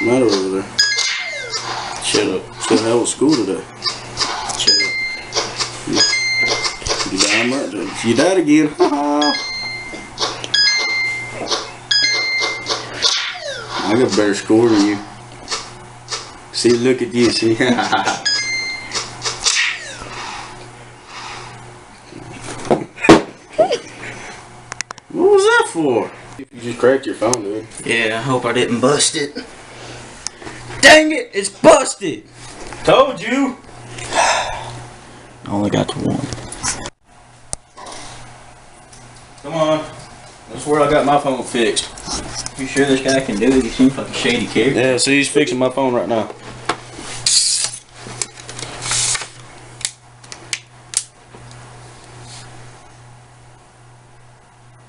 matter over there? Shut up. Still hell with school today. Shut up. You damn right. You died again. I got a better score than you. See, look at you. See. What was that for? You just cracked your phone, dude. Yeah, I hope I didn't bust it. Dang it, it's busted! Told you! I only got to one. Come on. That's where I got my phone fixed. You sure this guy can do it? He seems like a shady character. Yeah, see, he's fixing my phone right now.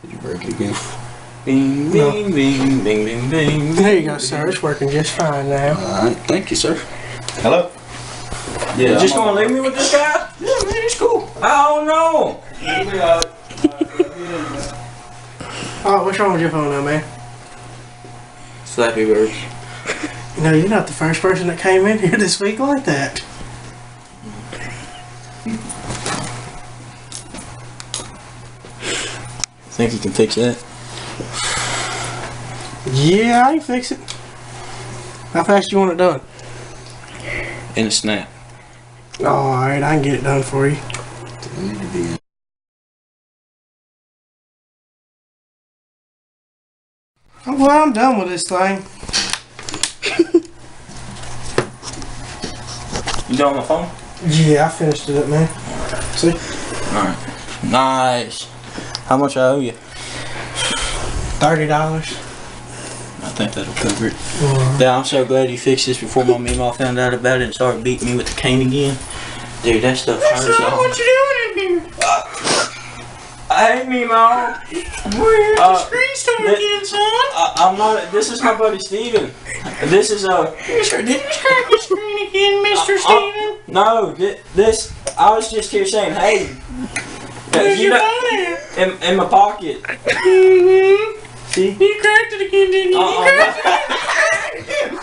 Did you break it again? Bing, bing, bing, bing, bing, bing. There you go, sir. It's working just fine now. Alright, thank you, sir. Hello? Yeah, You just gonna leave me with this guy? Yeah, man, it's cool. Oh no! Oh, what's wrong with your phone now, man? Slappy Birds. No, you're not the first person that came in here this week like that. Think you can fix that? Yeah, I can fix it. How fast you want it done? In a snap. Alright, I can get it done for you. Oh, well, I'm done with this thing. You done on my phone? Yeah, I finished it up, man. See? Alright. Nice. How much I owe you? $30. I think that'll cover it. Yeah, I'm so glad you fixed this before my Meemaw found out about it and started beating me with the cane again. Dude, that stuff hurts. That's not what you're doing in here. Hey, Meemaw. We're at the screen store again, son. I'm not. This is my buddy Steven. This is You sure didn't crack the screen again, Mr. Steven. No, this. I was just here saying, hey. Where's You your know, phone at? in my pocket. Mm-hmm. See? You cracked it again, didn't you? You cracked it again.